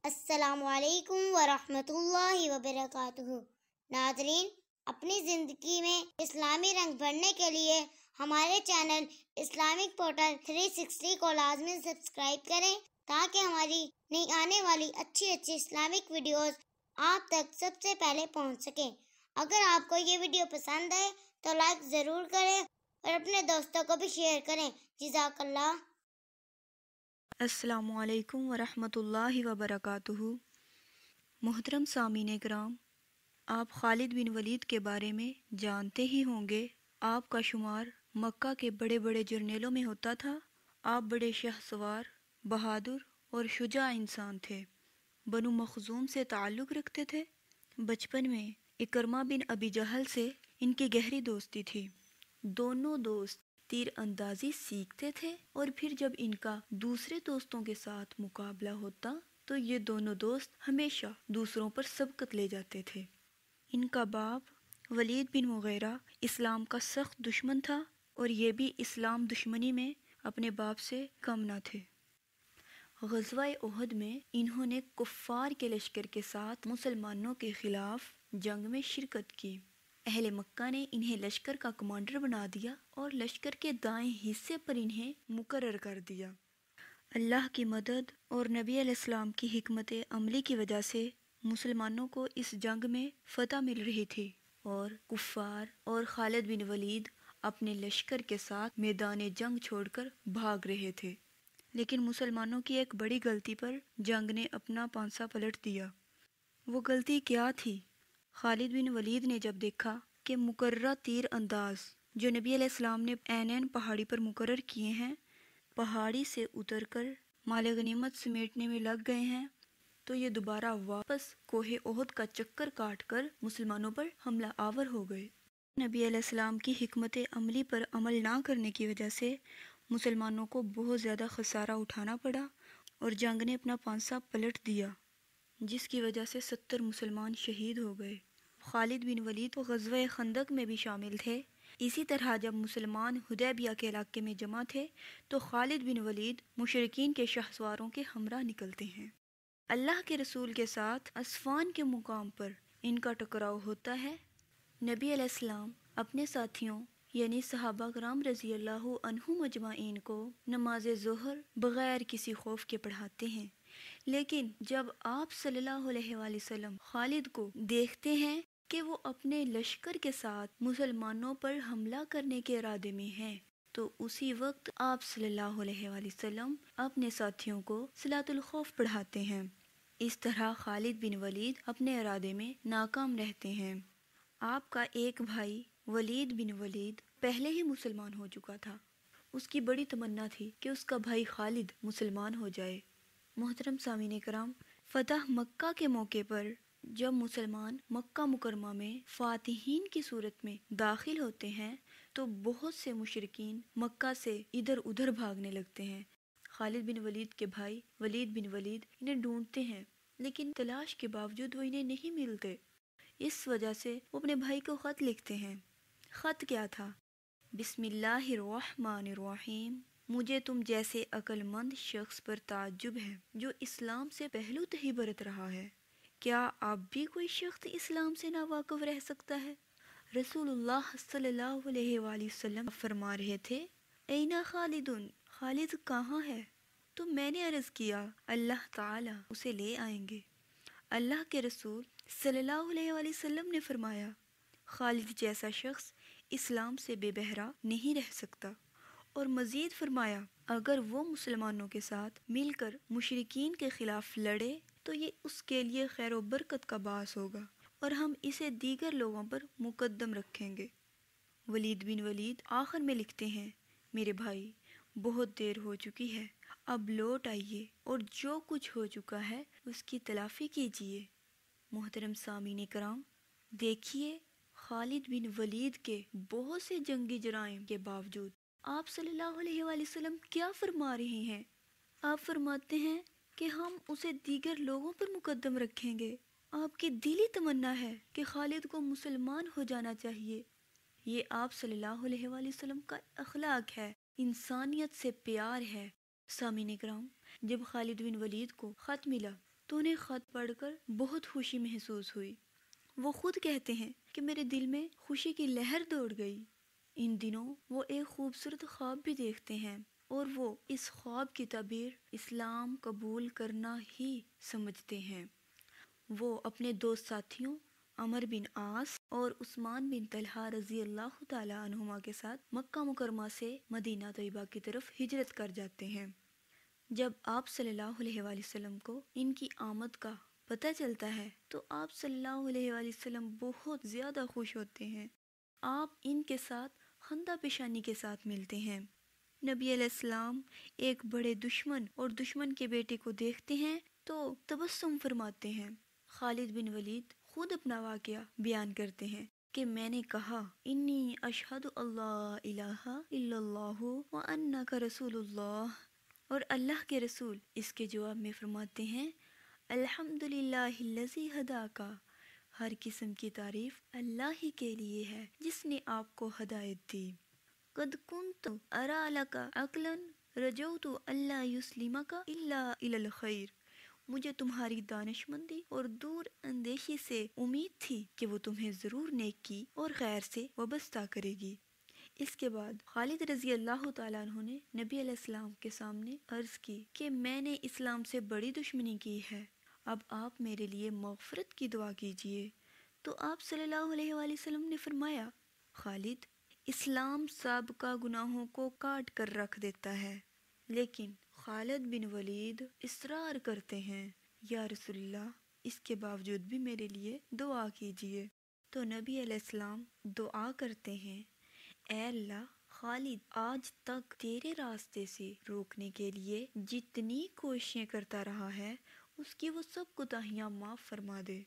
السلام علیکم ورحمۃ اللہ وبرکاتہ۔ ناظرین، اپنی زندگی میں اسلامی رنگ بھرنے کے لیے ہمارے چینل اسلامک پورٹل 360 کو لازمی سبسکرائب کریں تاکہ ہماری نئی آنے والی اچھی اسلامک ویڈیوز آپ تک سب سے پہلے پہنچ سکیں۔ اگر آپ کو یہ ویڈیو پسند آئے تو لائک ضرور کریں اور اپنے دوستوں کو بھی شیئر کریں۔ جزاک اللہ۔ السلام علیکم ورحمۃ اللہ وبرکاتہ۔ محترم سامعین کرام، آپ خالد بن ولید کے بارے میں جانتے ہی ہوں گے۔ آپ کا شمار مکہ کے بڑے بڑے جرنیلوں میں ہوتا تھا۔ آپ بڑے شاہ سوار، بہادر اور شجاع انسان تھے۔ بنو مخزوم سے تعلق رکھتے تھے۔ بچپن میں اکرمہ بن ابی جہل سے ان کی گہری دوستی تھی۔ دونوں دوست تیر اندازی سیکھتے تھے اور پھر جب ان کا دوسرے دوستوں کے ساتھ مقابلہ ہوتا تو یہ دونوں دوست ہمیشہ دوسروں پر سبقت لے جاتے تھے۔ ان کا باپ ولید بن مغیرہ اسلام کا سخت دشمن تھا اور یہ بھی اسلام دشمنی میں اپنے باپ سے کم نہ تھے۔ غزوہ احد میں انہوں نے کفار کے لشکر کے ساتھ مسلمانوں کے خلاف جنگ میں شرکت کی۔ اہل مکہ نے انہیں لشکر کا کمانڈر بنا دیا اور لشکر کے دائیں حصے پر انہیں مقرر کر دیا۔ اللہ کی مدد اور نبی علیہ السلام کی حکمت عملی کی وجہ سے مسلمانوں کو اس جنگ میں فتح مل رہی تھی اور کفار اور خالد بن ولید اپنے لشکر کے ساتھ میدان جنگ چھوڑ کر بھاگ رہے تھے۔ لیکن مسلمانوں کی ایک بڑی غلطی پر جنگ نے اپنا پانسا پلٹ دیا۔ وہ غلطی کیا تھی؟ خالد بن ولید نے جب دیکھا کہ مقررہ تیر انداز جو نبی علیہ السلام نے عینین پہاڑی پر مقرر کیے ہیں پہاڑی سے اتر کر مال غنیمت سمیٹنے میں لگ گئے ہیں تو یہ دوبارہ واپس کوہ احد کا چکر کاٹ کر مسلمانوں پر حملہ آور ہو گئے۔ نبی علیہ السلام کی حکمت عملی پر عمل نہ کرنے کی وجہ سے مسلمانوں کو بہت زیادہ خسارہ اٹھانا پڑا اور جنگ نے اپنا پانسا پلٹ دیا، جس کی وجہ سے 70 مسلمان شہید ہو گئے۔ خالد بن ولید غزوہ خندق میں بھی شامل تھے۔ اسی طرح جب مسلمان حدیبیہ کے علاقے میں جمع تھے تو خالد بن ولید مشرکین کے شاہ سواروں کے ہمراہ نکلتے ہیں۔ اللہ کے رسول کے ساتھ اسفان کے مقام پر ان کا ٹکراؤ ہوتا ہے۔ نبی علیہ السلام اپنے ساتھیوں یعنی صحابہ کرام رضی اللہ عنہم اجمعین کو نماز ظہر بغیر کسی خوف کے پڑھاتے ہیں، لیکن جب آپ صلی اللہ علیہ وآلہ وسلم خالد کو دیکھتے ہیں کہ وہ اپنے لشکر کے ساتھ مسلمانوں پر حملہ کرنے کے ارادے میں ہیں تو اسی وقت آپ صلی اللہ علیہ وآلہ وسلم اپنے ساتھیوں کو صلاۃ الخوف پڑھاتے ہیں۔ اس طرح خالد بن ولید اپنے ارادے میں ناکام رہتے ہیں۔ آپ کا ایک بھائی ولید بن ولید پہلے ہی مسلمان ہو چکا تھا۔ اس کی بڑی تمنا تھی کہ اس کا بھائی خالد مسلمان ہو جائے۔ محترم سامعین کرام، فتح مکہ کے موقع پر جب مسلمان مکہ مکرمہ میں فاتحین کی صورت میں داخل ہوتے ہیں تو بہت سے مشرکین مکہ سے ادھر ادھر بھاگنے لگتے ہیں۔ خالد بن ولید کے بھائی ولید بن ولید انہیں ڈھونڈتے ہیں لیکن تلاش کے باوجود وہ انہیں نہیں ملتے۔ اس وجہ سے وہ اپنے بھائی کو خط لکھتے ہیں۔ خط کیا تھا؟ بسم اللہ الرحمن الرحیم، مجھے تم جیسے عقل مند شخص پر تعجب ہے جو اسلام سے پہلو تہی برت رہا ہے۔ کیا اب بھی کوئی شخص اسلام سے ناواقف رہ سکتا ہے؟ رسول اللہ صلی اللہ علیہ وآلہ وسلم فرما رہے تھے، اینا خالد، خالد کہاں ہے؟ تو میں نے عرض کیا، اللہ تعالی اسے لے آئیں گے۔ اللہ کے رسول صلی اللہ علیہ وآلہ وسلم نے فرمایا، خالد جیسا شخص اسلام سے بے بہرا نہیں رہ سکتا، اور مزید فرمایا اگر وہ مسلمانوں کے ساتھ مل کر مشرکین کے خلاف لڑے تو یہ اس کے لیے خیر و برکت کا باعث ہوگا اور ہم اسے دیگر لوگوں پر مقدم رکھیں گے۔ ولید بن ولید آخر میں لکھتے ہیں، میرے بھائی بہت دیر ہو چکی ہے، اب لوٹ آئیے اور جو کچھ ہو چکا ہے اس کی تلافی کیجیے۔ محترم سامعین کرام، دیکھیے خالد بن ولید کے بہت سے جنگی جرائم کے باوجود آپ صلی اللہ علیہ وآلہ وسلم کیا فرما رہے ہیں؟ آپ فرماتے ہیں کہ ہم اسے دیگر لوگوں پر مقدم رکھیں گے۔ آپ کی دلی تمنا ہے کہ خالد کو مسلمان ہو جانا چاہیے۔ یہ آپ صلی اللہ علیہ وآلہ وسلم کا اخلاق ہے، انسانیت سے پیار ہے۔ سامعین کرام، جب خالد بن ولید کو خط ملا تو انہیں خط پڑھ کر بہت خوشی محسوس ہوئی۔ وہ خود کہتے ہیں کہ میرے دل میں خوشی کی لہر دوڑ گئی۔ ان دنوں وہ ایک خوبصورت خواب بھی دیکھتے ہیں اور وہ اس خواب کی تعبیر اسلام قبول کرنا ہی سمجھتے ہیں۔ وہ اپنے دو ساتھیوں عمر بن عاص اور عثمان بن طلحہ رضی اللہ تعالی عنہما کے ساتھ مکہ مکرمہ سے مدینہ طیبہ کی طرف ہجرت کر جاتے ہیں۔ جب آپ صلی اللہ علیہ وآلہ وسلم کو ان کی آمد کا پتہ چلتا ہے تو آپ صلی اللہ علیہ وآلہ وسلم بہت زیادہ خوش ہوتے ہیں۔ آپ ان کے ساتھ خندہ پیشانی کے ساتھ ملتے ہیں۔ نبی علیہ السلام ایک بڑے دشمن اور دشمن کے بیٹے کو دیکھتے ہیں تو تبسم فرماتے ہیں۔ خالد بن ولید خود اپنا واقعہ بیان کرتے ہیں کہ میں نے کہا انی اشہد اللہ الہ الا اللہ وانک رسول اللہ، اور اللہ کے رسول اس کے جواب میں فرماتے ہیں الحمدللہ الذی ہداکا، ہر قسم کی تعریف اللہ ہی کے لیے ہے جس نے آپ کو ہدایت دی۔ قد کنت ارا لک عقلا رجوت اللہ یسلمک الا الی الخیر، مجھے تمہاری دانش مندی اور دور اندیشی سے امید تھی کہ وہ تمہیں ضرور نیکی اور خیر سے وابستہ کرے گی۔ اس کے بعد خالد رضی اللہ تعالیٰ عنہ نے نبی علیہ السلام کے سامنے عرض کی کہ میں نے اسلام سے بڑی دشمنی کی ہے، اب آپ میرے لیے مغفرت کی دعا کیجیے۔ تو آپ صلی اللہ علیہ وآلہ وسلم نے فرمایا خالد، اسلام سابقہ گناہوں کو کاٹ کر رکھ دیتا ہے، لیکن خالد بن ولید اصرار کرتے ہیں یا رسول اللہ اس کے باوجود بھی میرے لیے دعا کیجیے۔ تو نبی علیہ السلام دعا کرتے ہیں اے اللہ، خالد آج تک تیرے راستے سے روکنے کے لیے جتنی کوششیں کرتا رہا ہے اس کی وہ سب کوتاہیاں معاف فرما دے۔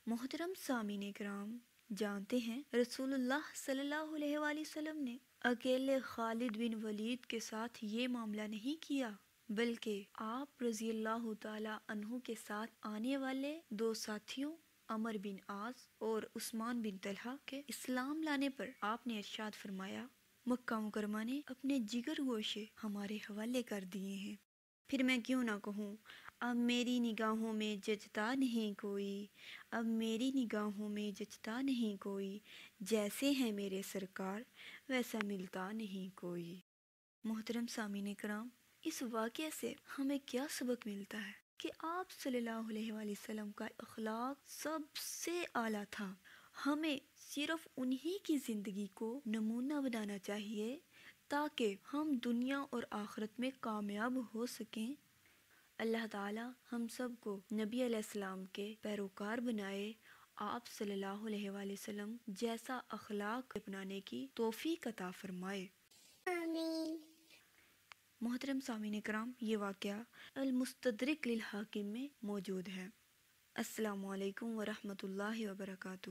محترم سامعین کرام، جانتے ہیں رسول اللہ صلی اللہ علیہ وآلہ وسلم نے اکیلے خالد بن ولید کے ساتھ یہ معاملہ نہیں کیا، بلکہ آپ رضی اللہ تعالی عنہ کے ساتھ آنے والے دو ساتھیوں عمر بن عاص اور عثمان بن طلحہ کے اسلام لانے پر آپ نے ارشاد فرمایا مکہ مکرمہ نے اپنے جگر گوشے ہمارے حوالے کر دیے ہیں، پھر میں کیوں نہ کہوں اب میری نگاہوں میں جچتا نہیں کوئی، اب میری نگاہوں میں جچتا نہیں کوئی، جیسے ہیں میرے سرکار ویسا ملتا نہیں کوئی۔ محترم سامعین کرام، اس واقعے سے ہمیں کیا سبق ملتا ہے کہ آپ صلی اللہ علیہ وآلہ وسلم کا اخلاق سب سے اعلیٰ تھا۔ ہمیں صرف انہی کی زندگی کو نمونہ بنانا چاہیے تاکہ ہم دنیا اور آخرت میں کامیاب ہو سکیں۔ اللہ تعالی ہم سب کو نبی علیہ السلام کے پیروکار بنائے، آپ صلی اللہ علیہ وآلہ وسلم جیسا اخلاق اپنانے کی توفیق عطا فرمائے، آمین۔ محترم سامعین کرام، یہ واقعہ المستدرک للحاکم میں موجود ہے۔ السلام علیکم ورحمۃ اللہ وبرکاتہ۔